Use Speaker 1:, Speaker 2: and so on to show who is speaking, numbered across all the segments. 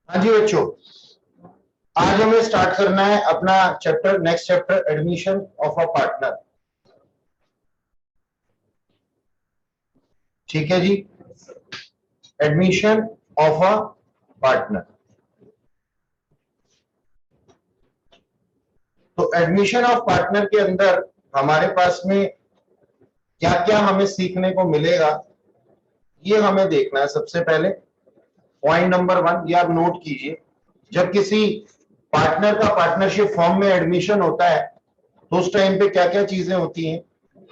Speaker 1: हाँ जी बच्चों, आज हमें स्टार्ट करना है अपना chapter, next chapter, admission of a partner. ठीक है जी, एडमिशन ऑफ अ पार्टनर। तो एडमिशन ऑफ पार्टनर के अंदर हमारे पास में क्या क्या हमें सीखने को मिलेगा, ये हमें देखना है। सबसे पहले पॉइंट नंबर 1, ये आप नोट कीजिए। जब किसी पार्टनर का पार्टनरशिप फॉर्म में एडमिशन होता है तो उस टाइम पे क्या क्या चीजें होती हैं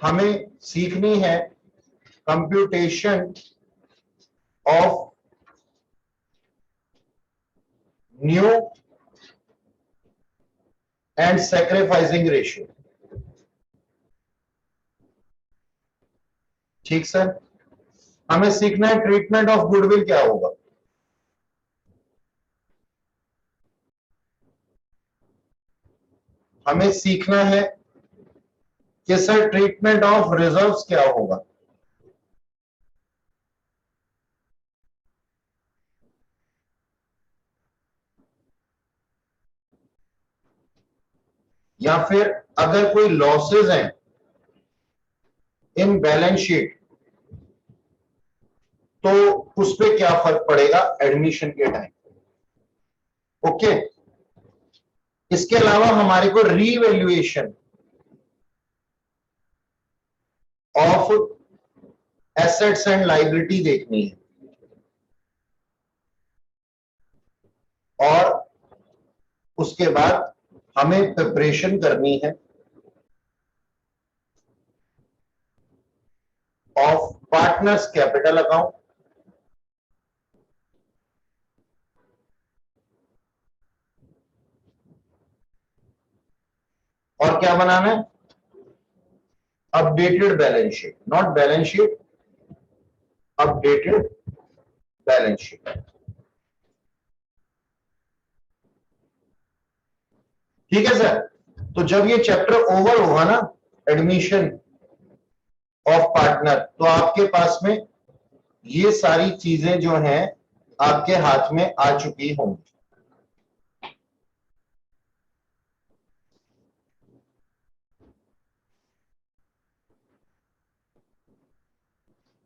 Speaker 1: हमें सीखनी है। Computation of new and sacrificing ratio. ठीक सर, हमें सीखना है ट्रीटमेंट ऑफ गुडविल क्या होगा। हमें सीखना है कि सर ट्रीटमेंट ऑफ रिजर्व्स क्या होगा। या फिर अगर कोई लॉसेज हैं इन बैलेंस शीट तो उस पर क्या फर्क पड़ेगा एडमिशन के टाइम। ओके, इसके अलावा हमारे को revaluation of assets and liability देखनी है और उसके बाद हमें प्रिपरेशन करनी है ऑफ पार्टनर्स कैपिटल अकाउंट। और क्या बनाना है, updated balance sheet, not balance sheet, updated balance sheet. ठीक है सर, तो जब ये चैप्टर ओवर होगा ना, एडमिशन ऑफ पार्टनर, तो आपके पास में ये सारी चीजें जो हैं आपके हाथ में आ चुकी होंगी।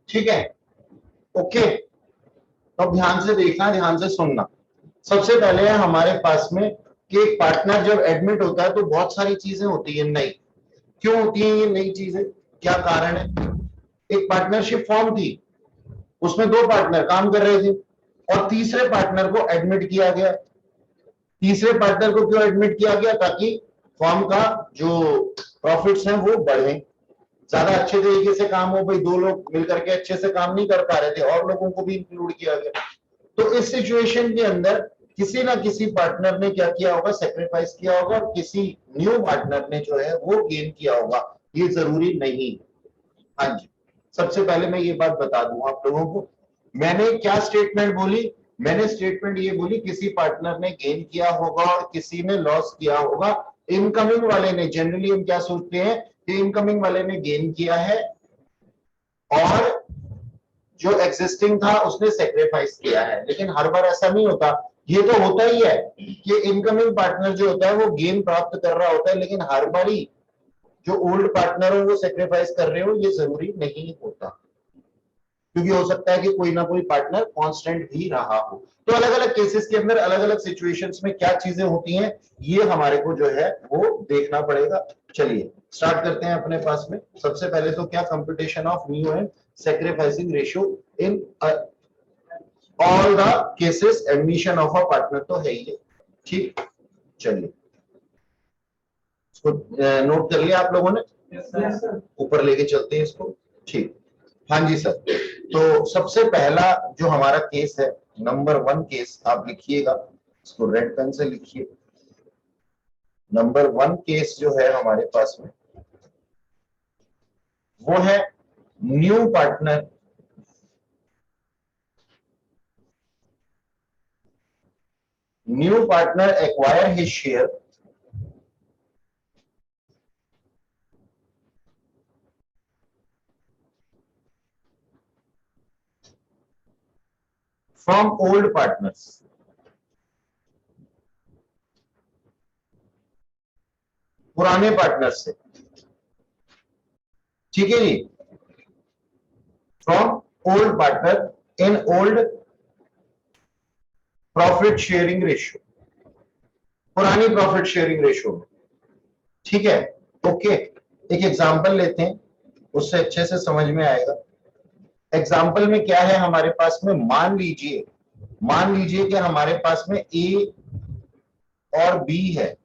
Speaker 1: ठीक है, ओके। तो अब ध्यान से देखना, ध्यान से सुनना। सबसे पहले है हमारे पास में कि एक पार्टनर जब एडमिट होता है तो बहुत सारी चीजें होती है नई। क्यों होती है ये नई चीजें, क्या कारण है। एक पार्टनरशिप फॉर्म थी, उसमें दो पार्टनर काम कर रहे थे और तीसरे पार्टनर को एडमिट किया गया। तीसरे पार्टनर को क्यों एडमिट किया गया, ताकि फॉर्म का जो प्रॉफिट्स हैं वो बढ़े, ज्यादा अच्छे तरीके से काम हो। भाई दो लोग मिलकर के अच्छे से काम नहीं कर पा रहे थे और लोगों को भी इंक्लूड किया गया। तो इस सिचुएशन के अंदर किसी ना किसी पार्टनर ने क्या किया होगा, सेक्रीफाइस किया होगा और किसी न्यू पार्टनर ने जो है वो गेन किया होगा। ये जरूरी नहीं। हाँ जी, सबसे पहले मैं ये बात बता दूं आप लोगों को, मैंने क्या स्टेटमेंट बोली। मैंने स्टेटमेंट ये बोली किसी पार्टनर ने गेन किया होगा और किसी ने लॉस किया होगा। इनकमिंग वाले ने, जनरली हम क्या सोचते हैं कि इनकमिंग वाले ने गेन किया है और जो एग्जिस्टिंग था उसने सेक्रीफाइस किया है। लेकिन हर बार ऐसा नहीं होता। ये तो होता ही है कि इनकमिंग पार्टनर जो होता है वो गेन प्राप्त कर रहा होता है, लेकिन हर बारी जो ओल्ड पार्टनर हो वो सेक्रीफाइस कर रहे हो, ये जरूरी नहीं होता। क्योंकि हो सकता है कि कोई ना कोई पार्टनर कांस्टेंट भी रहा हो। तो अलग अलग केसेस के अंदर अलग अलग सिचुएशंस में क्या चीजें होती हैं, ये हमारे को जो है वो देखना पड़ेगा। चलिए स्टार्ट करते हैं अपने पास में। सबसे पहले तो क्या, computation of new and sacrificing ratio in all the cases admission of a partner, तो है ही है। ठीक, चलिए इसको नोट कर लिया आप लोगों ने। yes, ऊपर लेके चलते हैं इसको। ठीक, हाँ जी सर। तो सबसे पहला जो हमारा केस है, नंबर 1 केस आप लिखिएगा, इसको रेड पेन से लिखिए। नंबर 1 केस जो है हमारे पास में वो है new partner acquire his share from old partners. पुराने पार्टनर से, ठीक है जी, from old partner in old profit sharing ratio, पुरानी प्रॉफिट शेयरिंग रेशियो में, ठीक है। ओके, एक एग्जांपल लेते हैं, उससे अच्छे से समझ में आएगा। एग्जांपल में क्या है हमारे पास में, मान लीजिए कि हमारे पास में ए और बी है,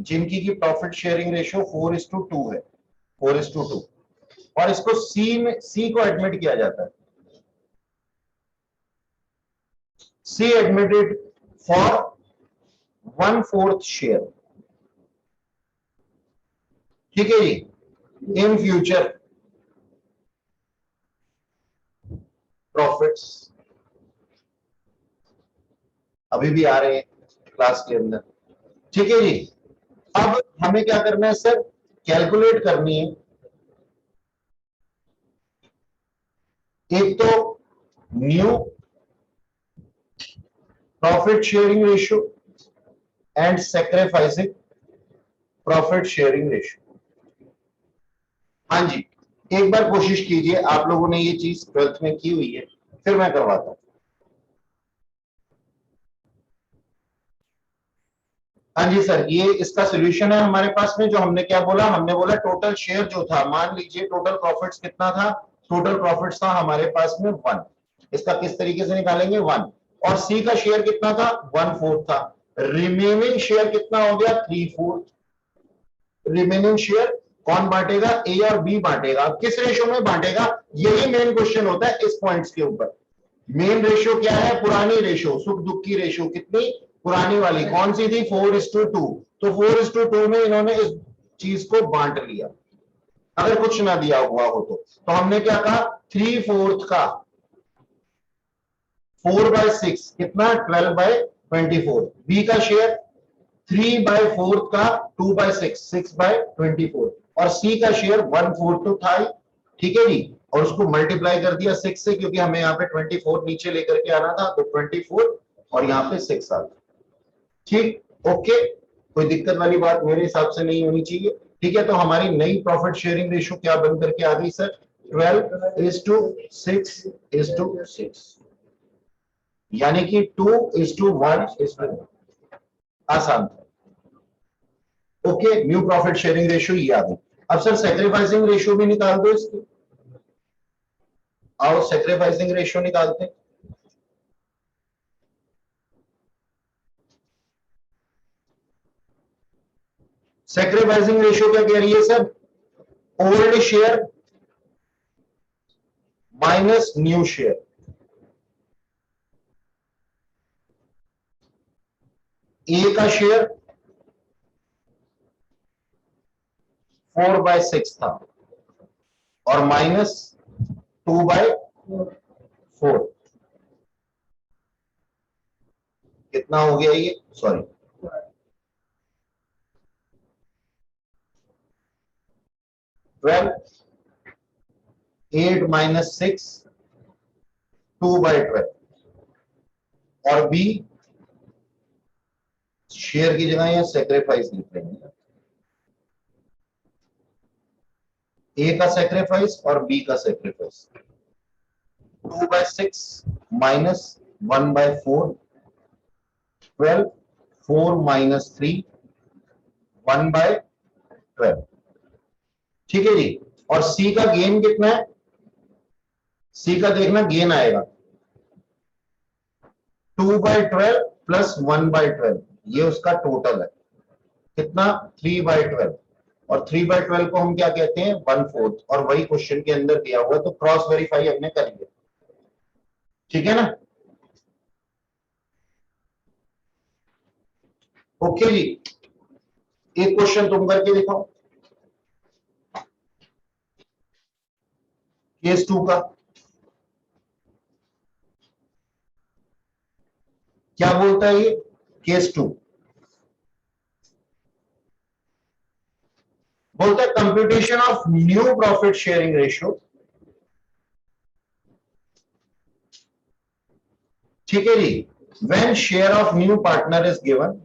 Speaker 1: जिनकी की प्रॉफिट शेयरिंग रेशियो 4:2 है, 4:2, और इसको सी को एडमिट किया जाता है, सी एडमिटेड फॉर 1/4 शेयर, ठीक है जी, इन फ्यूचर प्रॉफिट्स, अभी भी आ रहे हैं क्लास के अंदर, ठीक है जी। अब हमें क्या करना है सर, कैलकुलेट करनी है एक तो new profit sharing ratio and sacrificing profit sharing ratio. हाँ जी, एक बार कोशिश कीजिए, आप लोगों ने ये चीज 12th में की हुई है, फिर मैं करवाता हूं। हाँ जी सर, ये इसका सोल्यूशन है हमारे पास में। जो हमने क्या बोला, हमने बोला टोटल शेयर जो था, मान लीजिए टोटल प्रॉफिट्स कितना था, टोटल प्रॉफिट्स था हमारे पास में 1, इसका किस तरीके से निकालेंगे 1, और सी का शेयर कितना था 1/4 था, रिमेनिंग शेयर कितना हो गया 3/4, रिमेनिंग शेयर कौन बांटेगा, ए और बी बांटेगा। किस रेशियो में बांटेगा, यही मेन क्वेश्चन होता है इस पॉइंट्स के ऊपर। मेन रेशियो क्या है, पुरानी रेशियो, सुख दुख की रेशियो कितनी, पुरानी वाली कौन सी थी 4:2, तो 4:2 में इन्होंने इस चीज को बांट लिया, अगर कुछ ना दिया हुआ हो तो हमने क्या कहा 3/4 का 4/6 कितना 12/24, बी का शेयर 3/4 का 2/6 6/24, और सी का शेयर 1/4 था, ठीक है जी, और उसको मल्टीप्लाई कर दिया 6 से, क्योंकि हमें यहाँ पे 24 नीचे लेकर के आना था, तो 24 और यहाँ पे 6 आ गया, ठीक। ओके, कोई दिक्कत वाली बात मेरे हिसाब से नहीं होनी चाहिए, ठीक है। तो हमारी नई प्रॉफिट शेयरिंग रेशियो क्या बन करके आ गई सर, 12:6:6, यानी कि 2:1:1, आसान था। Okay, new profit sharing ratio ये आ गई। अब सर सैक्रिफाइसिंग रेशियो भी निकाल दो इसकी, आओ सैक्रिफाइसिंग रेशियो निकालते हैं। सैक्रिफाइसिंग रेशियो क्या कह रही है sir, old share minus new share, A का शेयर 4/6 था और माइनस 2/4, कितना हो गया ये, सॉरी 12, 8 - 6 2/12, और बी शेयर की जगह यहां सेक्रीफाइस लिख लेंगे, ए का सेक्रीफाइस और बी का सेक्रीफाइस, 2/6 माइनस 1/4, 12, 4 - 3 1/12, ठीक है जी। और सी का गेन कितना है, सी का देखना गेन आएगा 2/12 प्लस 1/12, ये उसका टोटल है कितना 3/12, और 3/12 को हम क्या कहते हैं 1/4, और वही क्वेश्चन के अंदर दिया हुआ, तो क्रॉस वेरीफाई हमने कर लिया, ठीक है ना। ओके जी, एक क्वेश्चन तुम करके दिखाओ केस 2 का, क्या बोलता है ये केस 2, बोलता है computation of new profit sharing ratio, ठीक है जी, when share of new partner is given,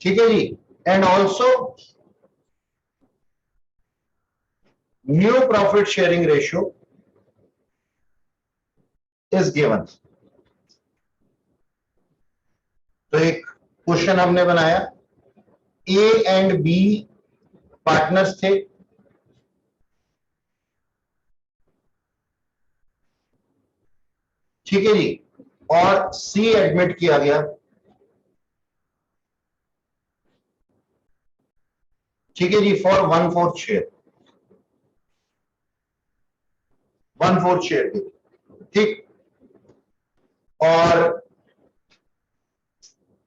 Speaker 1: ठीक है जी। And also new profit sharing ratio is given. तो एक क्वेश्चन हमने बनाया, ए एंड बी पार्टनर्स थे, ठीक है जी, और सी एडमिट किया गया, ठीक है जी, फॉर 1/4 शेयर, 1/4 शेयर के, ठीक। और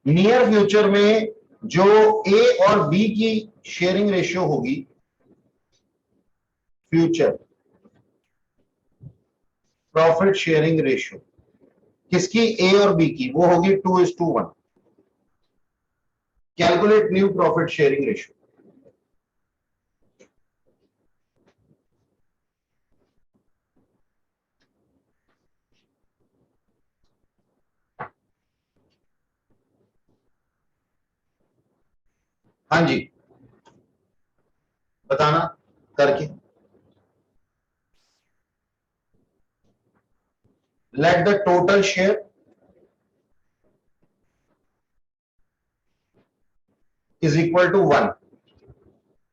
Speaker 1: नियर फ्यूचर में जो ए और बी की शेयरिंग रेशियो होगी, फ्यूचर प्रॉफिट शेयरिंग रेशियो किसकी, ए और बी की, वो होगी 2:1। Calculate new profit sharing ratio. हाँ जी, बताना करके। Let the total share is equal to 1।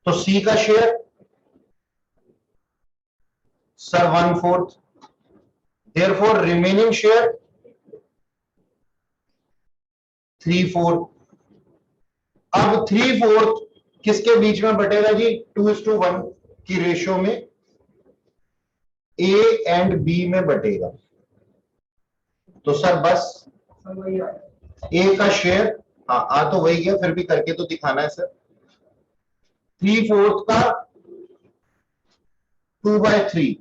Speaker 1: तो सी का share sir 1/4, therefore remaining share 3/4। अब 3/4 किसके बीच में बटेगा जी, 2:1 की रेशियो में ए एंड बी में बटेगा। तो सर बस ए का शेयर, हाँ आ तो वही गया, फिर भी करके तो दिखाना है सर। 3/4 का 2/3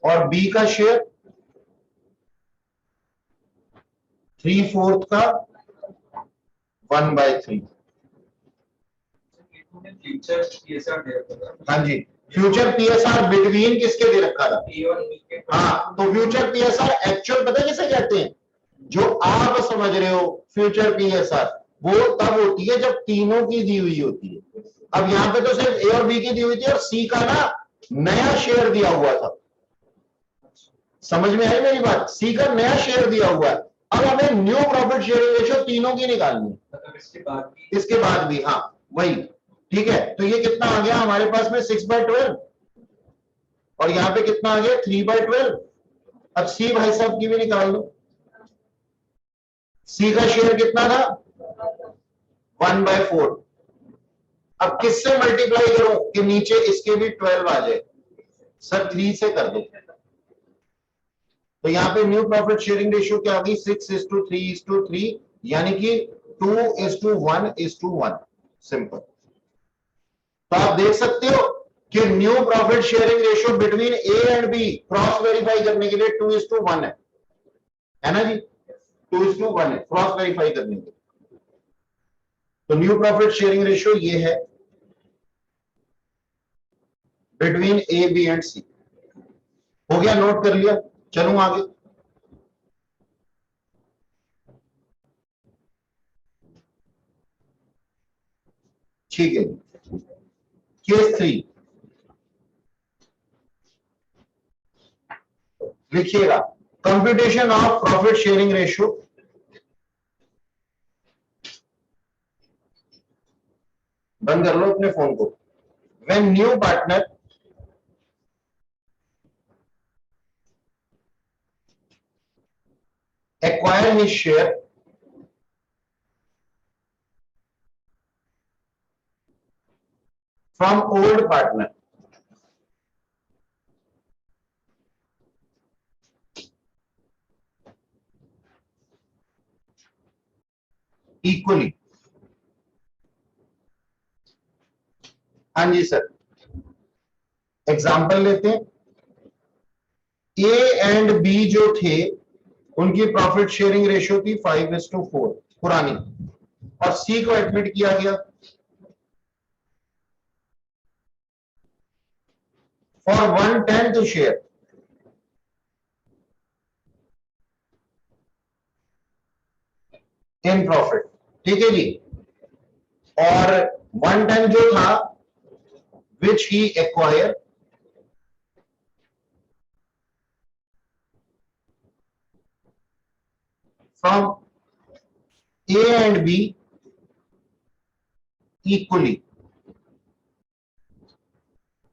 Speaker 1: और बी का शेयर 3/4 का 1/3। हाँ जी, फ्यूचर पीएसआर बिटवीन किसके दे रखा था, हाँ, तो फ्यूचर पीएसआर एक्चुअल पता है किसे कहते हैं, जो आप समझ रहे हो फ्यूचर पीएसआर, वो तब होती है जब तीनों की दी हुई होती है। अब यहां पे तो सिर्फ ए और बी की दी हुई थी और सी का ना नया शेयर दिया हुआ था। समझ में आई मेरी बात, सी का नया शेयर दिया हुआ है। अब हमें न्यू प्रॉफिट शेयरिंग रेशियो तीनों की निकालनी है, इसके बाद भी, हाँ वही, ठीक है। तो ये कितना आ गया हमारे पास में 6/12 और यहां पे कितना आ गया 3/12। अब सी भाई साहब की भी निकाल लो। सी का शेयर कितना था 1/4। अब किससे मल्टीप्लाई करूं कि नीचे इसके भी 12 आ जाए, सर 3 से कर दो। तो यहां पे न्यू प्रॉफिट शेयरिंग रेशियो क्या आ गई 6:3:3, यानी कि 2:1:1, सिंपल। तो आप देख सकते हो कि new profit sharing ratio between A and B cross verify करने के लिए 2:1 है ना जी, 2:1 है क्रॉस वेरीफाई करने के लिए। तो न्यू प्रॉफिट शेयरिंग रेशियो ये है बिटवीन ए बी एंड सी। हो गया, नोट कर लिया, चलूं आगे। ठीक है, केस 3 लिखिएगा, computation of profit sharing ratio. बंद कर लो अपने फोन को। When new partner acquire his share from old partner equally। हाँ जी सर, एग्जांपल लेते हैं। ए एंड बी जो थे उनकी प्रॉफिट शेयरिंग रेशियो थी 5:4 पुरानी, और सी को एडमिट किया गया फॉर 1/10 शेयर इन प्रॉफिट, ठीक है जी। और 110 जो था which he acquired from A and B equally।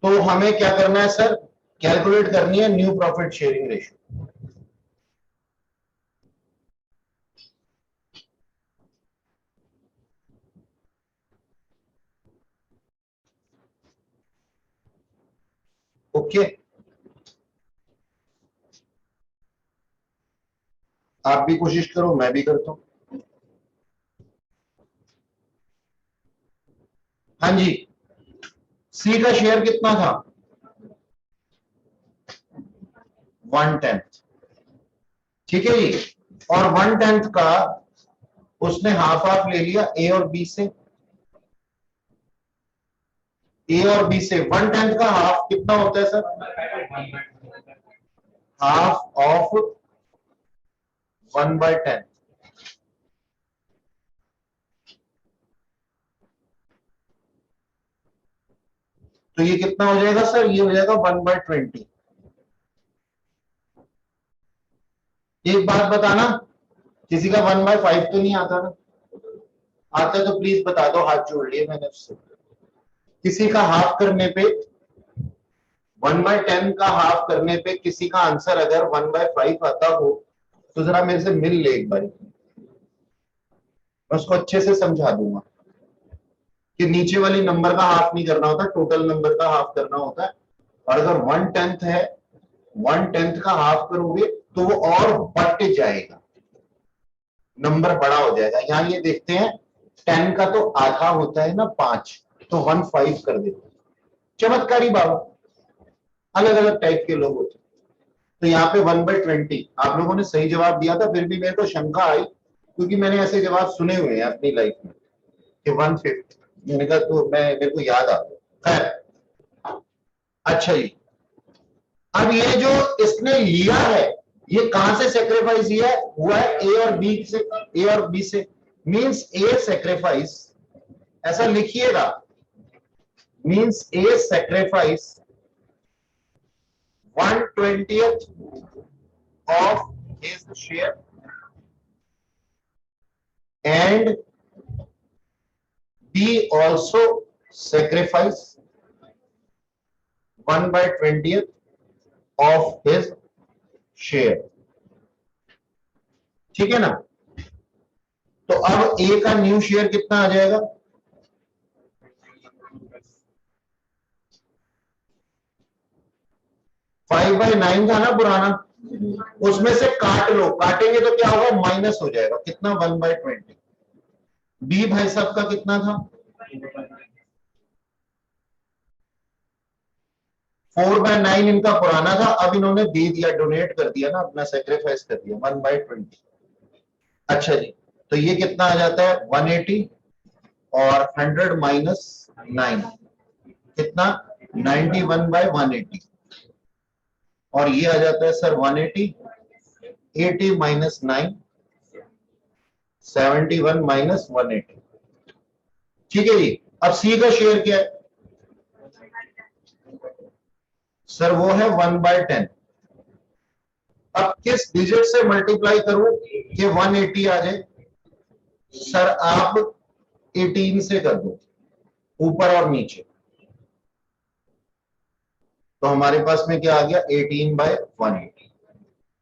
Speaker 1: तो हमें क्या करना है सर, कैलकुलेट करनी है new profit sharing ratio. Okay, आप भी कोशिश करो, मैं भी करता हूं। हाँ जी, सी का शेयर कितना था, 1/10। ठीक है जी, और 1/10 का उसने हाफ हाफ ले लिया ए और बी से। ए और बी से 1/10 का हाफ कितना होता है सर, हाफ ऑफ 1/10। तो ये कितना हो जाएगा सर, ये हो जाएगा 1/20। एक बात बताना, किसी का 1/5 तो नहीं आता ना, आता तो प्लीज बता दो, हाथ जोड़ लिए मैंने उससे। किसी का हाफ करने पे, 1/10 का हाफ करने पे किसी का आंसर अगर 1/5 आता हो तो जरा मेरे से मिल ले एक बार, मैं उसको अच्छे से समझा दूंगा कि नीचे वाली नंबर का हाफ नहीं करना होता, टोटल नंबर का हाफ करना होता है। और अगर 1/10 है, 1/10 का हाफ करोगे तो वो और बढ़ जाएगा, नंबर बड़ा हो जाएगा। यहां ये देखते हैं 10 का तो आधा होता है ना 5, तो 1/5 कर देते। चमत्कारी बाबा, अलग अलग टाइप के लोग होते हैं। तो यहाँ पे 1/20 आप लोगों ने सही जवाब दिया था, फिर भी मेरे को शंका आई क्योंकि मैंने ऐसे जवाब सुने हुए हैं अपनी लाइफ में कि 1/5। मैंने कहा तो मैं, मेरे को याद आ गया। खैर, अच्छा जी, अब ये जो इसने लिया है, ये कहां से सेक्रीफाइस हुआ है, ए और बी से। ए और बी से मींस ए सेक्रीफाइस, ऐसा लिखिएगा, means a sacrifice 1/20 of his share and B also sacrifice 1/20 of his share। ठीक है ना, तो अब A का न्यू शेयर कितना आ जाएगा, 5/9 था ना पुराना, उसमें से काट लो, काटेंगे तो क्या होगा, माइनस हो जाएगा, कितना 1/20। बी भाई साहब का कितना था, 4/9 इनका पुराना था, अब इन्होंने दे दिया, डोनेट कर दिया ना, अपना सेक्रीफाइस कर दिया, 1/20। अच्छा जी, तो ये कितना आ जाता है 180, और 100 माइनस 9 कितना, 91/180। और ये आ जाता है सर 180, 80 माइनस 9, 71 माइनस 180। ठीक है जी, अब सी का शेयर क्या है सर, वो है 1/10। अब किस डिजिट से मल्टीप्लाई करूं कि 180 आ जाए, सर आप 18 से कर दो, ऊपर और नीचे। तो हमारे पास में क्या आ गया, 18/180।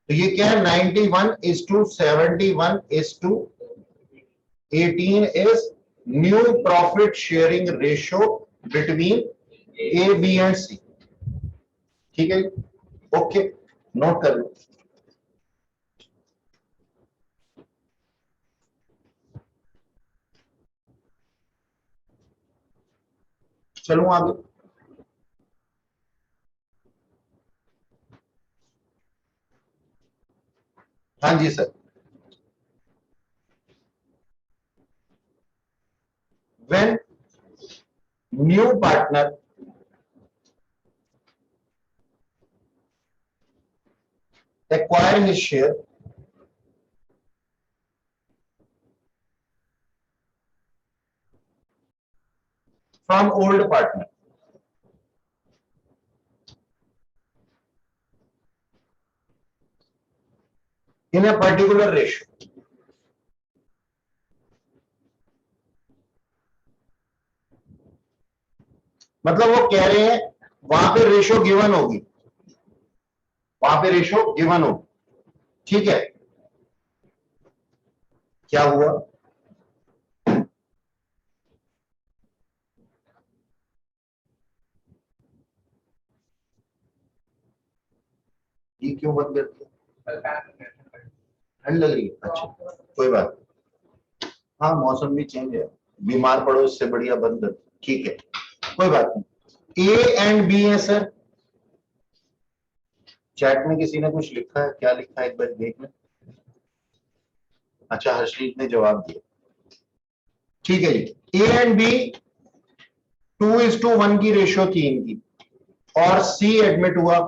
Speaker 1: तो ये क्या है, 91:71:18 is new profit sharing ratio between A B and C. ठीक है, ओके, नोट कर लो। चलूं आगे, हाँ जी sir. When new partner acquire his share from old partner. In a particular ratio. मतलब वो कह रहे हैं वहां पे रेशियो गिवन होगी, वहां पे रेशियो गिवन होगी, ठीक है। क्या हुआ? ये क्यों बंद कर दिया? ठंड लग रही है? अच्छा, कोई बात नहीं। हाँ, मौसम भी चेंज है, बीमार पड़ो इससे बढ़िया बंद कर, ठीक है, कोई बात नहीं। ए एंड बी है सर। चैट में किसी ने कुछ लिखा है, क्या लिखा है एक बार देख लें। अच्छा, हर्षदीप ने जवाब दिया, ठीक है जी। ए एंड बी 2:1 की रेशियो थी इनकी, और सी एडमिट हुआ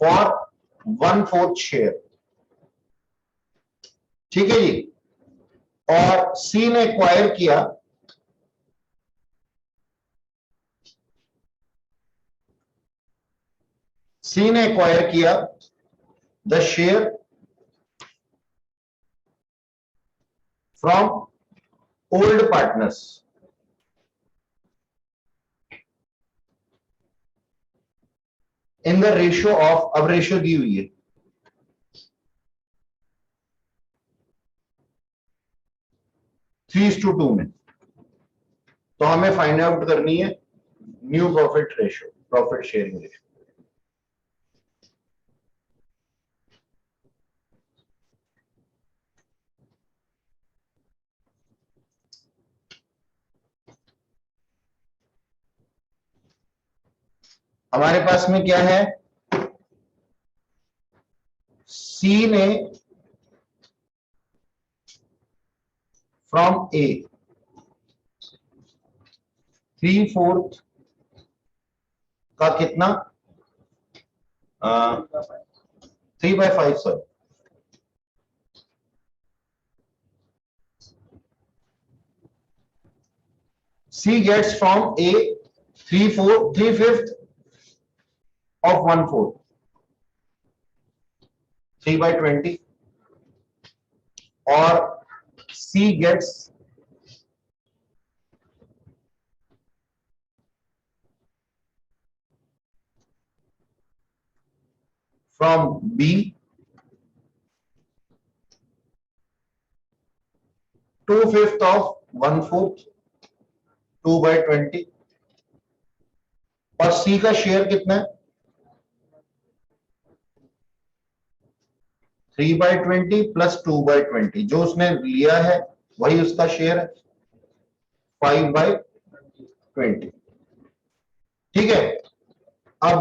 Speaker 1: फॉर 1/4 शेयर, ठीक है जी। और सी ने एक्वायर किया the share from old partners in the ratio of, अब रेशियो दी हुई है 3:2 में। तो हमें फाइंड आउट करनी है new profit ratio, profit sharing ratio. हमारे पास में क्या है, सी ने फ्रॉम ए 3/4 का कितना, 3/5 sir. C gets from A 3/5 of 1/4, 3/20, और C gets from B 2/5 of 1/4, 2/20, और C का शेयर कितना है, 3/20 प्लस 2/20, जो उसने लिया है वही उसका शेयर है 5/20, ठीक है। अब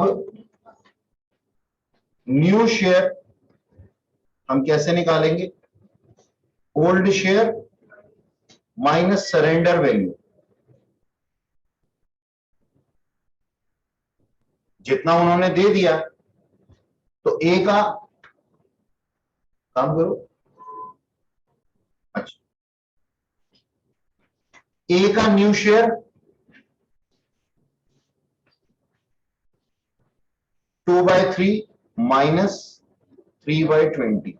Speaker 1: न्यू शेयर हम कैसे निकालेंगे, old share minus surrender value, जितना उन्होंने दे दिया तो ए का काम करो, अच्छा, ए का न्यू शेयर 2/3 माइनस 3/20,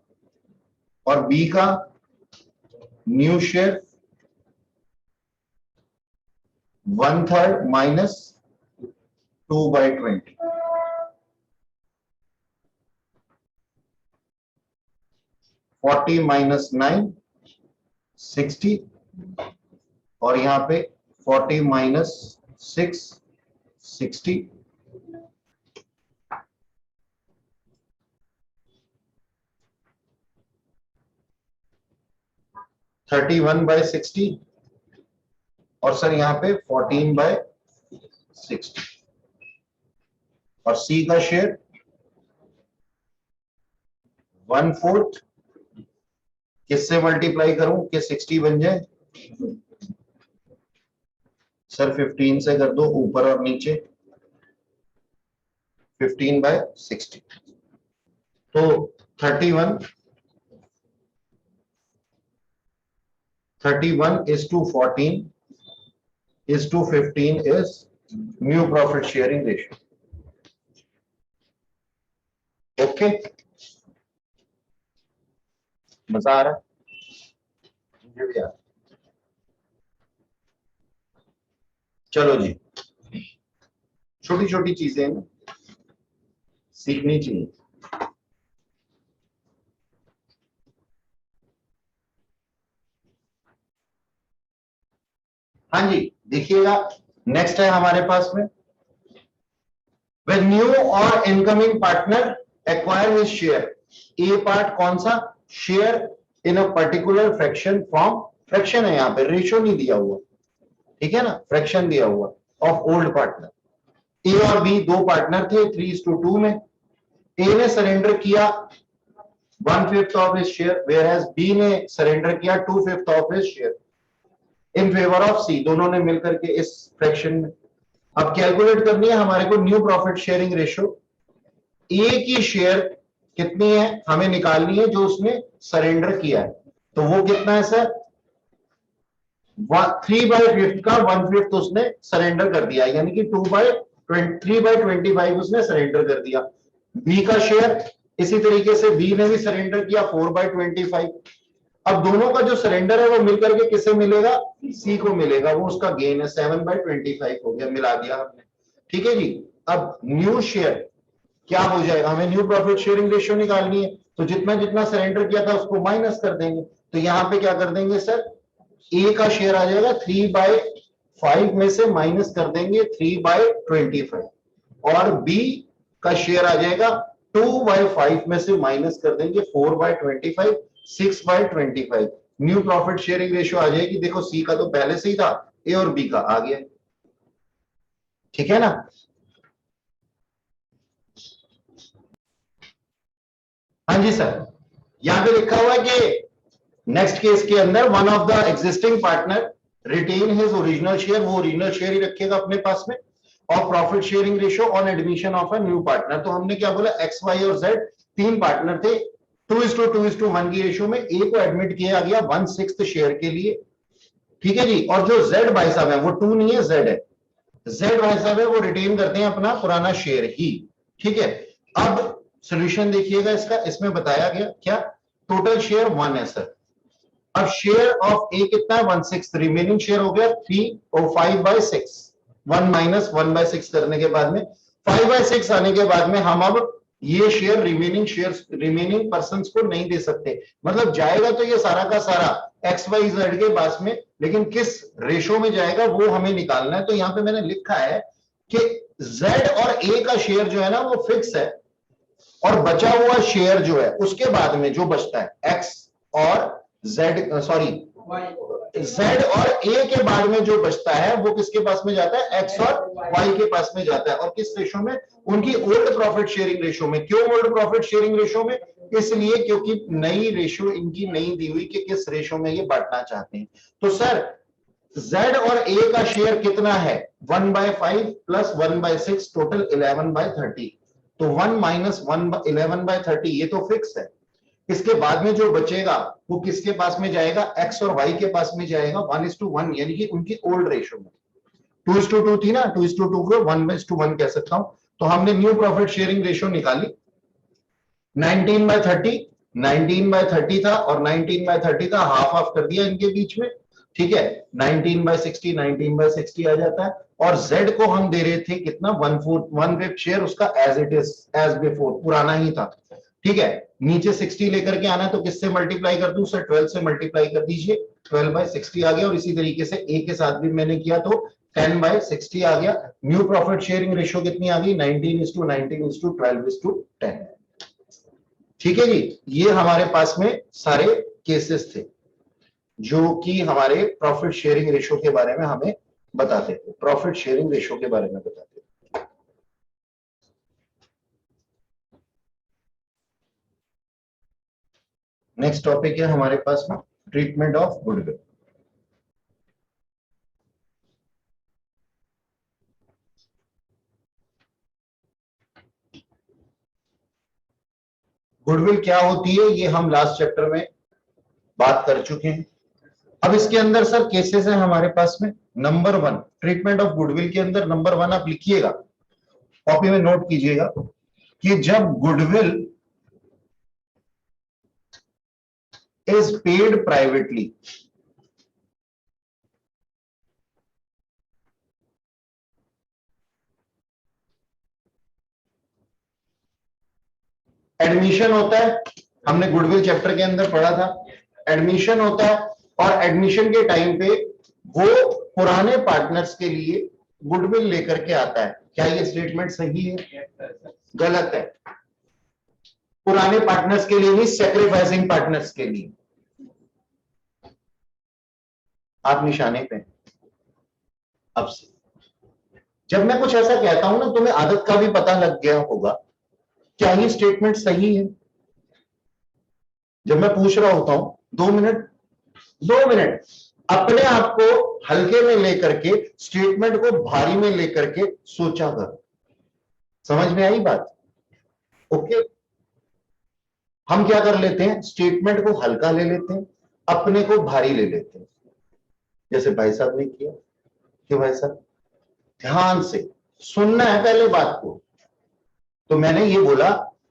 Speaker 1: और बी का न्यू शेयर 1/3 माइनस 2/20, 40 माइनस 9 60, और यहां पे 40 माइनस 6 60, 31/60, और सर यहां पे 14/60, और सी का शेयर 1/4 किससे मल्टीप्लाई करूं कि 60 बन जाए, सर 15 से कर दो ऊपर और नीचे, 15/60, तो 31 31:14:15 is new profit sharing ratio. Okay, मजा आ रहा है? मुझे भी आ रहा है. चलो जी, छोटी छोटी चीजें सीखनी चाहिए. हाँ जी, देखिएगा, नेक्स्ट है हमारे पास में, when new or incoming partner acquire his share. A part कौन सा? Share in a particular fraction form. Fraction है यहां पे, रेशियो नहीं दिया हुआ, ठीक है ना, फ्रैक्शन दिया हुआ ऑफ ओल्ड पार्टनर. ए और बी दो पार्टनर थे 3:2 में. ए ने सरेंडर किया 1/5 of his share, whereas B ने सरेंडर किया 2/5 of his share in favour of C. दोनों ने मिलकर के इस फ्रैक्शन में. अब कैलकुलेट करनी है हमारे को न्यू प्रॉफिट शेयरिंग रेशियो. ए की शेयर कितनी है हमें निकालनी है, जो उसने सरेंडर किया है. तो वो कितना है सर? 3/5 का 1/5 उसने सरेंडर कर दिया, यानी कि 3/25 उसने सरेंडर कर दिया. बी का शेयर इसी तरीके से बी ने भी सरेंडर किया 4/25. अब दोनों का जो सरेंडर है वो मिलकर के किसे मिलेगा? सी को मिलेगा. वो उसका गेन है 7/25 हो गया, मिला दिया हमने. ठीक है जी. अब न्यू शेयर क्या हो जाएगा? हमें न्यू प्रॉफिट शेयरिंग रेशियो निकालनी है, तो जितना जितना सरेंडर किया था उसको माइनस कर देंगे. तो यहां पे क्या कर देंगे सर? ए का शेयर आ जाएगा 3/5 में से माइनस कर देंगे 3/25, और बी का शेयर आ जाएगा 2/5 में से माइनस कर देंगे 4/25, 6/25. न्यू प्रॉफिट शेयरिंग रेशियो आ जाएगी. देखो सी का तो पहले से ही था, ए और बी का आ गया. ठीक है ना? हाँ जी सर, यहां पे लिखा हुआ है कि नेक्स्ट केस के अंदर one of the existing partner retain his original share. वो ओरिजिनल शेयर ही रखेगा अपने पास में. और profit sharing ratio on admission of a new partner. तो हमने क्या बोला? एक्स, वाई और जेड तीन पार्टनर थे. 2:2:1 की रेशियो में ए को एडमिट किया गया 1/6 शेयर के लिए. ठीक है जी. और जो जेड भाई साहब है वो 2 नहीं है, जेड है. जेड भाई साहब है वो रिटेन करते हैं अपना पुराना शेयर ही. ठीक है. अब सोल्यूशन देखिएगा इसका. इसमें बताया गया क्या? टोटल शेयर 1 है सर. अब शेयर ऑफ ए कितना है? 1/6. रिमेनिंग शेयर हो गया 5/6. 1 माइनस 1/6 करने के बाद में 5/6 आने के बाद में हम अब ये शेयर रिमेनिंग पर्सन को नहीं दे सकते. मतलब जाएगा तो ये सारा का सारा एक्स वाई जेड के पास में, लेकिन किस रेशो में जाएगा वो हमें निकालना है. तो यहां पे मैंने लिखा है कि जेड और ए का शेयर जो है ना वो फिक्स है, और बचा हुआ शेयर जो है उसके बाद में जो बचता है एक्स और जेड, सॉरी जेड और ए के बाद में जो बचता है वो किसके पास में जाता है? एक्स और वाई के पास में जाता है. और किस रेशो में? उनकी ओल्ड प्रॉफिट शेयरिंग रेशो में. क्यों ओल्ड प्रॉफिट शेयरिंग रेशो में? इसलिए क्योंकि नई रेशो इनकी नहीं दी हुई कि किस रेशो में ये बांटना चाहते हैं. तो सर जेड और ए का शेयर कितना है? 1/5 प्लस 1/6, टोटल 11/30. तो 1 माइनस 11/30 ये तो फिक्स है. इसके बाद में जो बचेगा वो किसके पास में जाएगा? एक्स और वाई के पास में जाएगा 1:1, यानी कि उनकी ओल्ड रेशो में. 2:2 थी ना, 2:2 को 1:1 कह सकता हूं. तो हमने न्यू प्रॉफिट शेयरिंग रेशो निकाली 19/30. 19/30 था और 19/30 था, हाफ हाफ कर दिया इनके बीच में. ठीक है. 19/60, 19/60 आ जाता है. और z को हम दे रहे थे कितना? 1/5 शेयर उसका as it is, as before, पुराना ही था. ठीक है. नीचे 60 लेकर के आना, तो किससे मल्टीप्लाई कर दूं सर? 12 से मल्टीप्लाई कर दीजिए. 12/60 आ गया. और इसी तरीके से ए के साथ भी मैंने किया तो 10/60 आ गया. न्यू प्रॉफिट शेयरिंग रेशियो कितनी आ गई? 19:19:12:10. ठीक है जी. ये हमारे पास में सारे केसेस थे जो कि हमारे प्रॉफिट शेयरिंग रेशियो के बारे में हमें बताते थे. प्रॉफिट शेयरिंग रेशियो के बारे में बताते थे. नेक्स्ट टॉपिक है हमारे पास में ट्रीटमेंट ऑफ गुडविल. गुडविल क्या होती है ये हम लास्ट चैप्टर में बात कर चुके हैं. अब इसके अंदर सर केसेस है हमारे पास में। नंबर 1 ट्रीटमेंट ऑफ गुडविल के अंदर नंबर 1 आप लिखिएगा, कॉपी में नोट कीजिएगा कि जब goodwill is paid privately, admission होता है, हमने गुडविल चैप्टर के अंदर पढ़ा था, एडमिशन होता है और एडमिशन के टाइम पे वो पुराने पार्टनर्स के लिए गुडविल लेकर के आता है। क्या ये स्टेटमेंट सही है? गलत है। पुराने पार्टनर्स के लिए नहीं, सेक्रीफाइसिंग पार्टनर्स के लिए। आप निशाने पे। अब से जब मैं कुछ ऐसा कहता हूं ना, तुम्हें आदत का भी पता लग गया होगा, क्या ये स्टेटमेंट सही है? जब मैं पूछ रहा होता हूं 2 मिनट, 2 मिनट अपने आप को हल्के में लेकर के स्टेटमेंट को भारी में लेकर के सोचा कर। समझ में आई बात? ओके। हम क्या कर लेते हैं, स्टेटमेंट को हल्का ले लेते हैं, अपने को भारी ले लेते हैं, जैसे भाई साहब ने किया। कि भाई साहब ध्यान से सुनना है पहले बात को। तो मैंने ये बोला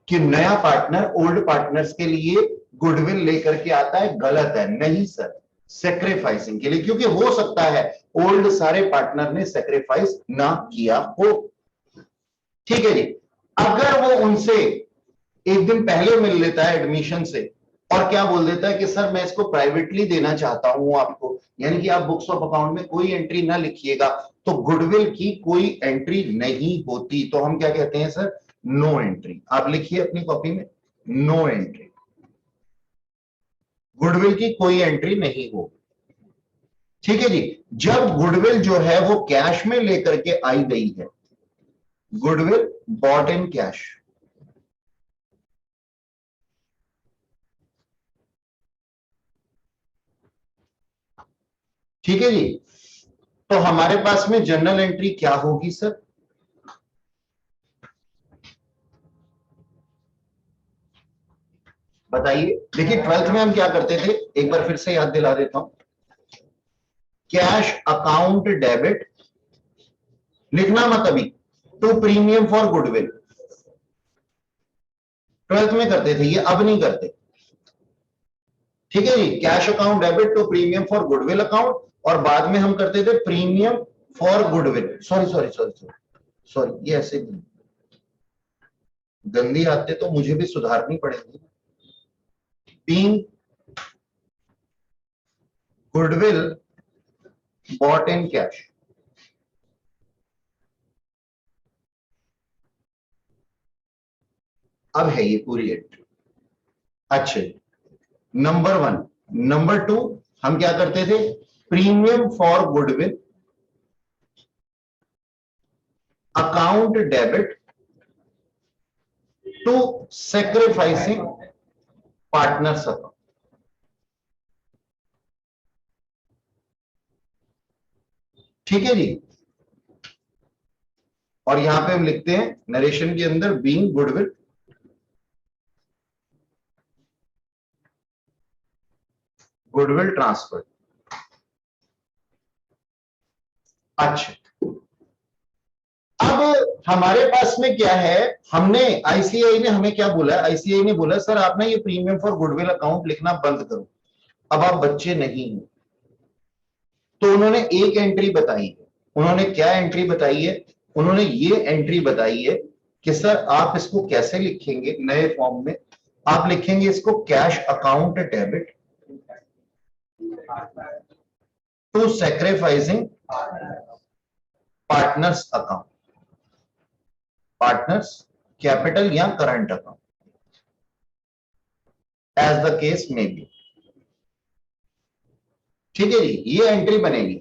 Speaker 1: कि नया पार्टनर ओल्ड पार्टनर्स के लिए गुडविल लेकर के आता है, गलत है। नहीं सर, सेक्रीफाइसिंग के लिए, क्योंकि हो सकता है ओल्ड सारे पार्टनर ने सेक्रीफाइस ना किया हो। ठीक है जी। अगर वो उनसे एक दिन पहले मिल लेता है एडमिशन से और क्या बोल देता है कि सर मैं इसको प्राइवेटली देना चाहता हूं आपको, यानी कि आप बुक्स ऑफ अकाउंट में कोई एंट्री ना लिखिएगा, तो गुडविल की कोई एंट्री नहीं होती। तो हम क्या कहते हैं सर, नो एंट्री। आप लिखिए अपनी कॉपी में, नो एंट्री, गुडविल की कोई एंट्री नहीं हो। ठीक है जी। जब गुडविल जो है वो कैश में लेकर के आई गई है, गुडविल बॉट इन कैश, ठीक है जी, तो हमारे पास में जर्नल एंट्री क्या होगी सर? बताइए। देखिए 12th में हम क्या करते थे, एक बार फिर से याद दिला देता हूं। कैश अकाउंट डेबिट लिखना मत अभी, to premium for goodwill, 12th में करते थे, ये अब नहीं करते। ठीक है जी, cash account debit to premium for goodwill account, और बाद में हम करते थे premium for goodwill. Sorry sorry sorry sorry sorry, ये ऐसे गंदी आदतें तो मुझे भी सुधारनी पड़ेगी। Being goodwill bought in cash, अब है ये पूरी एंट्री। अच्छे, नंबर 1। नंबर 2 हम क्या करते थे, premium for goodwill account debit to sacrificing partners account. ठीक है जी। और यहां पे हम लिखते हैं नरेशन के अंदर, बीइंग गुडविल गुडविल ट्रांसफर। अच्छा, अब हमारे पास में क्या है, हमने आईसीआई ने हमें क्या बोला, आईसीआई ने बोला सर आप ना ये प्रीमियम फॉर गुडविल अकाउंट लिखना बंद करो, अब आप बच्चे नहीं हैं। तो उन्होंने एक एंट्री बताई है। उन्होंने क्या एंट्री बताई है? उन्होंने ये एंट्री बताई है कि सर आप इसको कैसे लिखेंगे नए फॉर्म में, आप लिखेंगे इसको cash account debit to sacrificing partners account, partners capital या current account, as the case में बी। ठीक है जी, ये एंट्री बनेगी,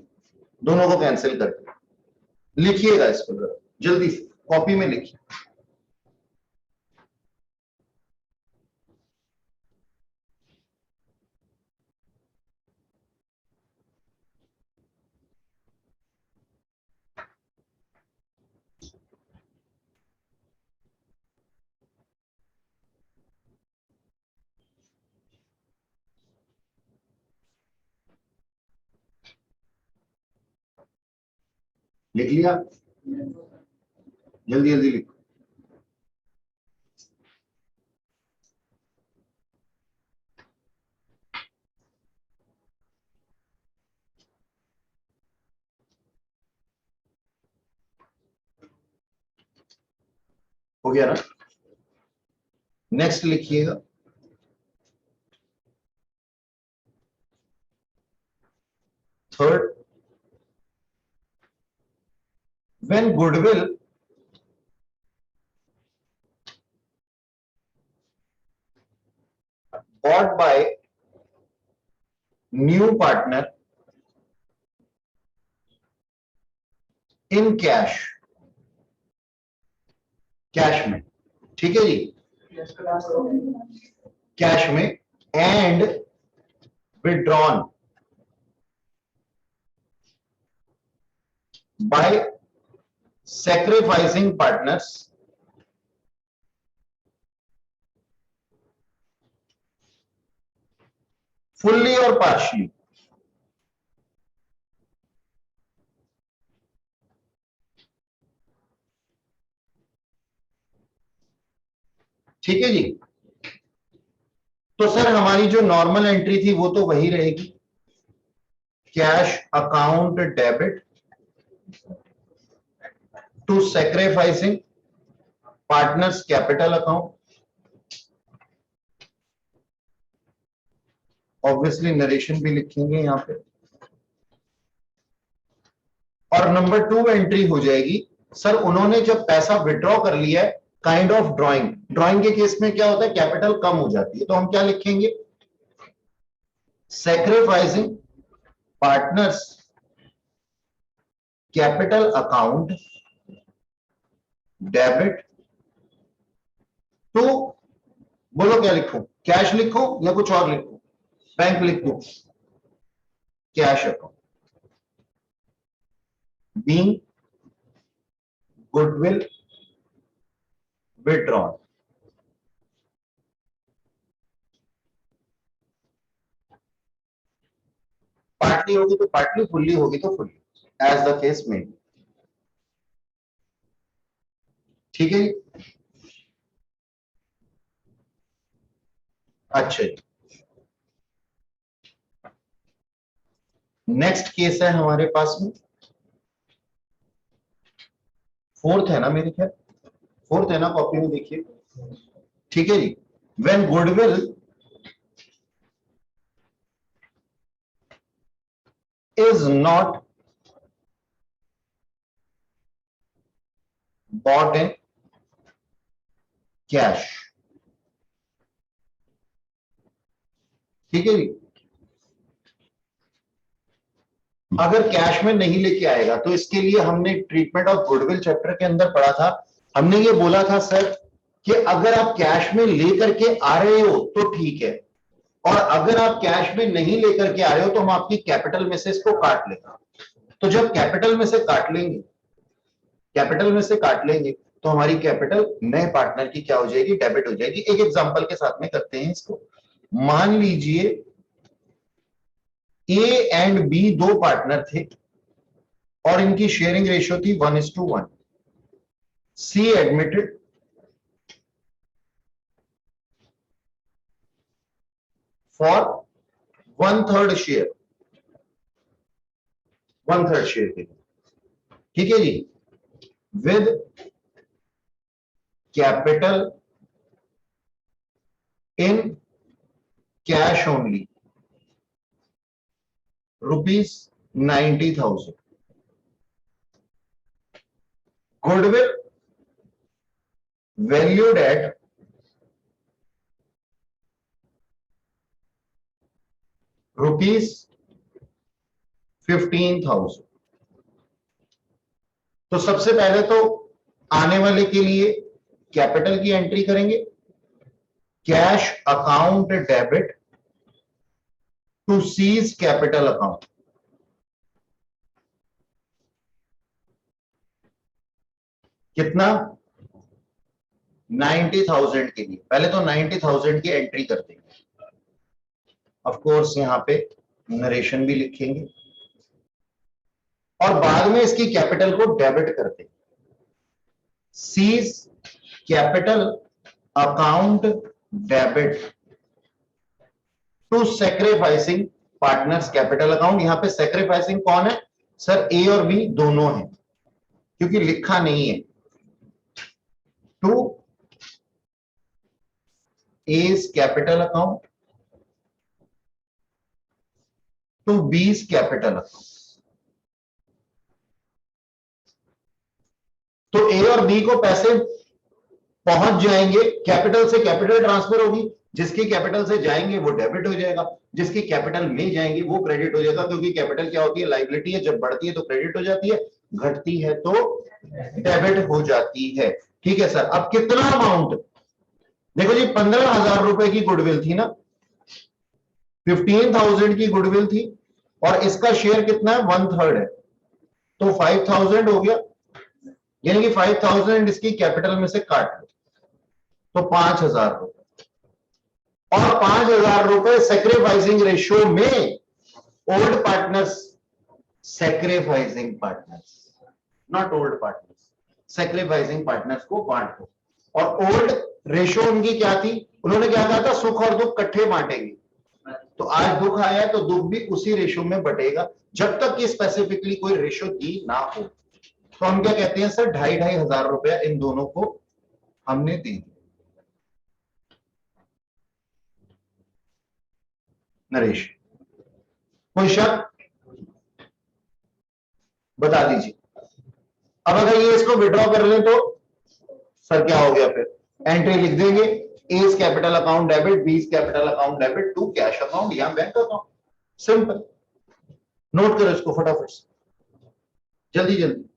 Speaker 1: दोनों को कैंसिल करके लिखिएगा इसको जरा जल्दी से कॉपी में लिखिए। लिख लिया, जल्दी जल्दी लिखो। हो गया ना? नेक्स्ट लिखिएगा, third, when goodwill bought by new partner in cash, cash में, ठीक है जी, कैश में, and withdrawn by sacrificing partners fully or partially, ठीक है जी। तो सर हमारी जो नॉर्मल एंट्री थी वो तो वही रहेगी, cash account debit to sacrificing partners capital account, obviously narration भी लिखेंगे यहां पे, और नंबर 2 एंट्री हो जाएगी, सर उन्होंने जब पैसा विड्रॉ कर लिया है, काइंड ऑफ ड्राइंग, ड्राइंग के केस में क्या होता है, कैपिटल कम हो जाती है, तो हम क्या लिखेंगे, sacrificing partners capital account debit to, बोलो क्या लिखूं, कैश लिखूं या कुछ और लिखूं, बैंक लिख दूं, cash account, being goodwill withdrawn, partly होगी तो पार्टली, फुल्ली होगी तो फुल्ली, एज द केस में, ठीक है। अच्छा, नेक्स्ट केस है हमारे पास में, फोर्थ है ना मेरे ख्याल, फोर्थ है ना, कॉपी में देखिए, ठीक है जी। When goodwill is not bought in cash, ठीक है जी। अगर कैश में नहीं लेके आएगा तो इसके लिए हमने ट्रीटमेंट ऑफ गुडविल चैप्टर के अंदर पढ़ा था, हमने ये बोला था सर कि अगर आप कैश में लेकर के आ रहे हो तो ठीक है, और अगर आप कैश में नहीं लेकर के आ रहे हो तो हम आपकी कैपिटल में से इसको काट लेंगे। तो जब कैपिटल में से काट लेंगे, कैपिटल में से काट लेंगे तो हमारी कैपिटल नए पार्टनर की क्या हो जाएगी, डेबिट हो जाएगी। एक एग्जांपल के साथ में करते हैं इसको, मान लीजिए ए एंड बी दो पार्टनर थे और इनकी शेयरिंग रेशियो थी 1:1, C admitted for 1/3 share, 1/3 share के लिए, ठीक है जी, with capital in cash only ₹90,000, goodwill valued at ₹15,000। तो सबसे पहले तो आने वाले के लिए कैपिटल की एंट्री करेंगे, cash account debit to C's capital account, कितना, 90,000 के लिए, पहले तो 90,000 की एंट्री कर देंगे, ऑफ कोर्स यहां पे नरेशन भी लिखेंगे, और बाद में इसकी कैपिटल को डेबिट करते। C's capital account debit to sacrificing partners capital account. यहां पे सेक्रीफाइसिंग कौन है सर? ए और बी दोनों है, क्योंकि लिखा नहीं है। To A's capital account to B's capital account. तो ए और बी को पैसे पहुंच जाएंगे, कैपिटल से कैपिटल ट्रांसफर होगी, जिसकी कैपिटल से जाएंगे वो डेबिट हो जाएगा, जिसकी कैपिटल में जाएंगे वो क्रेडिट हो जाएगा। क्योंकि कैपिटल क्या होती है? लायबिलिटी है, जब बढ़ती है तो क्रेडिट हो जाती है, घटती है तो डेबिट हो जाती है। ठीक है सर। अब कितना अमाउंट? देखो जी, 15,000 रुपए की गुडविल थी ना, 15,000 की गुडविल थी, और इसका शेयर कितना है? 1/3 है, तो 5,000 हो गया। यानी कि 5,000 इसकी कैपिटल में से काट लो तो 5,000 रुपए, और 5,000 रुपए सेक्रीफाइसिंग रेशियो में old partners, sacrificing partners, not old partners, sacrificing partners को बांट दो। और ओल्ड रेशियो उनकी क्या थी? उन्होंने क्या कहा था? सुख और दुख इकट्ठे बांटेंगे। तो आज दुख आया तो दुख भी उसी रेशियो में बटेगा, जब तक कि स्पेसिफिकली कोई रेशियो दी ना हो। तो हम क्या कहते हैं सर? 2,500 रुपया इन दोनों को हमने दी। नरेश, कोई शक? बता दीजिए। अब अगर ये इसको विड्रॉ कर लें तो सर क्या हो गया? फिर एंट्री लिख देंगे, A's capital account debit, B's capital account debit to cash account या बैंक अकाउंट। सिंपल। नोट करो इसको फटाफट से, जल्दी जल्दी।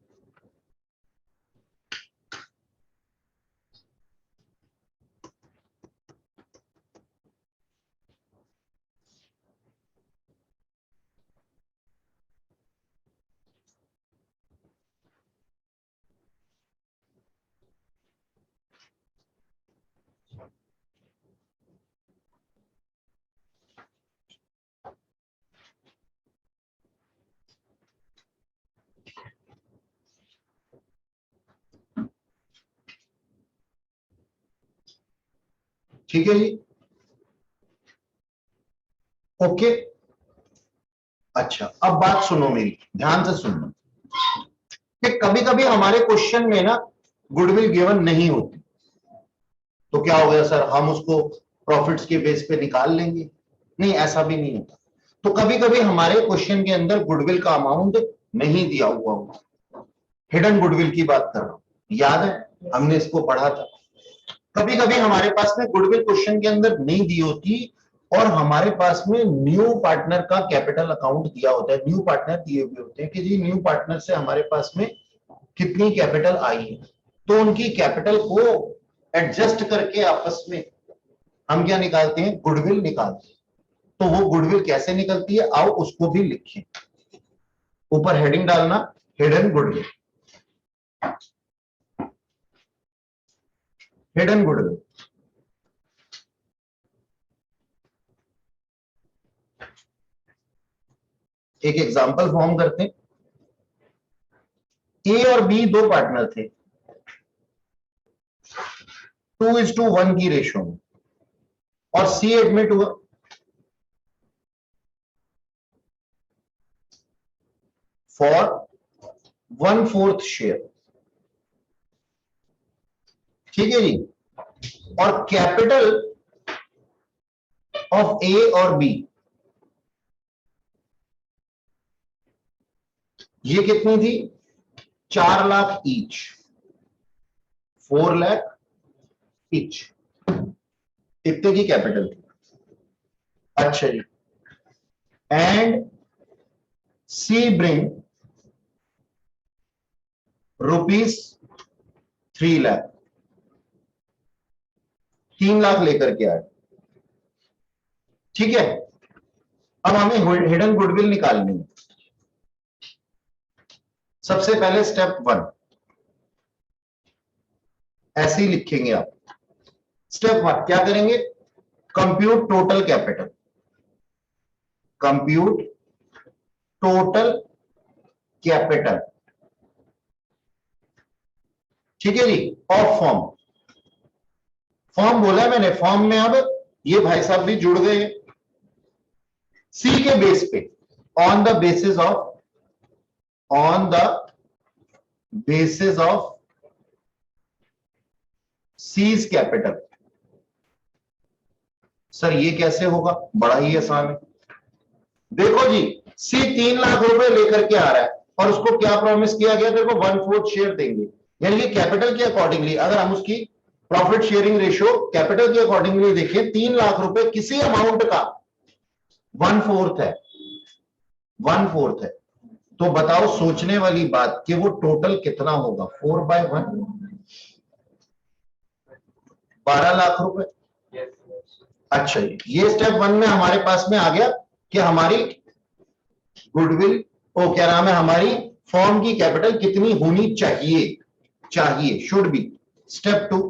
Speaker 1: ठीक है जी, ओके। अच्छा, अब बात सुनो मेरी, ध्यान से सुनना कि कभी कभी हमारे क्वेश्चन में ना गुडविल गिवन नहीं होती, तो क्या हो गया सर? हम उसको प्रॉफिट्स के बेस पे निकाल लेंगे? नहीं, ऐसा भी नहीं होता। तो कभी कभी हमारे क्वेश्चन के अंदर गुडविल का अमाउंट नहीं दिया हुआ होगा। हिडन गुडविल की बात कर रहा हूं, याद है हमने इसको पढ़ा था। कभी कभी हमारे पास में गुडविल क्वेश्चन के अंदर नहीं दी होती, और हमारे पास में न्यू पार्टनर का कैपिटल अकाउंट दिया होता है। न्यू पार्टनर दिए हुए होते हैं कि जी न्यू पार्टनर से हमारे पास में कितनी कैपिटल आई है, तो उनकी कैपिटल को एडजस्ट करके आपस में हम क्या निकालते हैं? गुडविल निकालते हैं। तो वो गुडविल कैसे निकलती है, आओ उसको भी लिखें। ऊपर हेडिंग डालना, हिडन गुडविल। हिडन गुडविल एक एग्जांपल फॉर्म करते हैं। ए और बी दो पार्टनर थे, 2:1 की रेशियो में, और सी एडमिट हुआ फॉर 1/4 शेयर। ठीक है जी। और कैपिटल ऑफ ए और बी ये कितनी थी? 4 लाख ईच, 4 लाख ईच, इतने की कैपिटल थी। अच्छा जी। And C bring ₹3 lakh, 3 lakh लेकर के आए। ठीक है। अब हमें हिडन गुडविल निकालनी है। सबसे पहले स्टेप 1 ऐसे ही लिखेंगे आप। स्टेप 1 क्या करेंगे? Compute total capital. Compute total capital, ठीक है जी, ऑफ फॉर्म। फॉर्म बोला है मैंने, फॉर्म में अब ये भाई साहब भी जुड़ गए सी के बेस पे, on the basis of seize capital. Sir ये कैसे होगा? बड़ा ही आसान है। देखो जी, सी 3 लाख रुपए लेकर के आ रहा है और उसको क्या प्रॉमिस किया गया? देखो 1/4 शेयर देंगे, यानी कि कैपिटल के अकॉर्डिंगली अगर हम उसकी प्रॉफिट शेयरिंग रेशियो कैपिटल के अकॉर्डिंगली देखें, 3 लाख रुपए किसी अमाउंट का 1/4 है, 1/4 है। तो बताओ, सोचने वाली बात कि वो टोटल कितना होगा? 4/1, 12 लाख रुपए। अच्छा, ये स्टेप 1 में हमारे पास में आ गया कि हमारी गुडविल, ओ क्या नाम है, हमारी फॉर्म की कैपिटल कितनी होनी चाहिए, शुड बी। स्टेप 2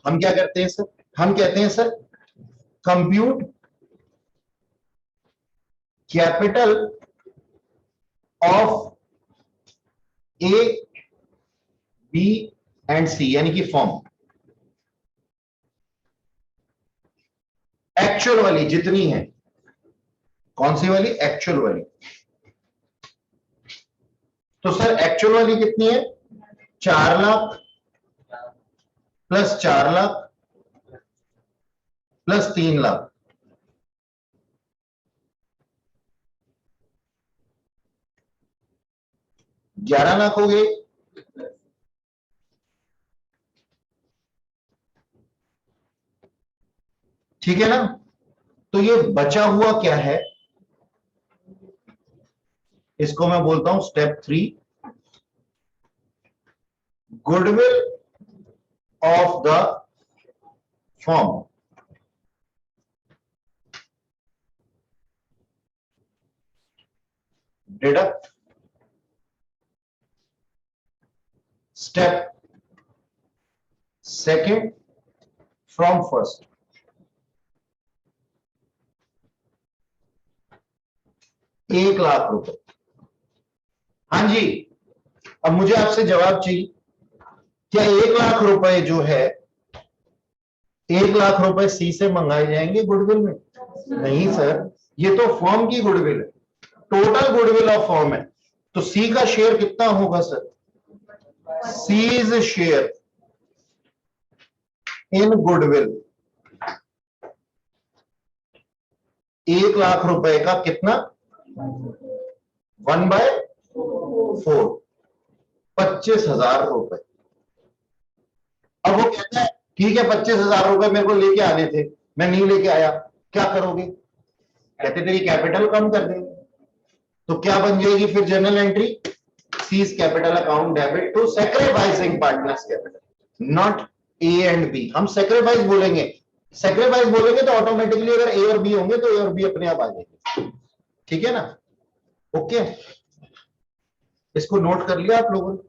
Speaker 1: हम क्या करते हैं सर? हम कहते हैं sir compute capital of A, B and C, यानी कि फॉर्म एक्चुअल वाली जितनी है। कौन सी वाली? एक्चुअल वाली। तो सर एक्चुअल वाली कितनी है? 4 लाख प्लस 4 लाख प्लस 3 लाख, 11 लाख हो गए। ठीक है ना? तो ये बचा हुआ क्या है? इसको मैं बोलता हूं step 3, goodwill of the form. Deduct step second from first. 1 lakh रुपए। हाँ जी, अब मुझे आपसे जवाब चाहिए, क्या 1 लाख रुपए जो है, 1 लाख रुपए सी से मंगाए जाएंगे गुडविल में? नहीं सर, ये तो फॉर्म की गुडविल है, टोटल गुडविल ऑफ फॉर्म है। तो सी का शेयर कितना होगा sir? C's share in goodwill 1 lakh रुपए का कितना? 1/4, 25,000 रुपए। अब वो कहता है ठीक है 25,000 रुपए मेरे को लेके आने थे, मैं नहीं लेके आया, क्या करोगे? कहते तेरी कैपिटल कम कर देंगे। तो क्या बन जाएगी फिर general entry? C's capital account debit to sacrificing partners capital, not A and B. हम सैक्रिफाइस बोलेंगे, सैक्रिफाइस बोलेंगे तो ऑटोमेटिकली अगर ए और बी होंगे तो ए और बी अपने आप आ जाएंगे। ठीक है ना? ओके, इसको नोट कर लिया आप लोगों ने?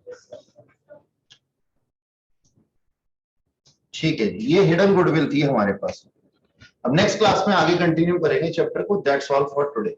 Speaker 1: ठीक है, ये हिडन गुडविल थी हमारे पास। अब नेक्स्ट क्लास में आगे कंटिन्यू करेंगे चैप्टर को। That's all for today.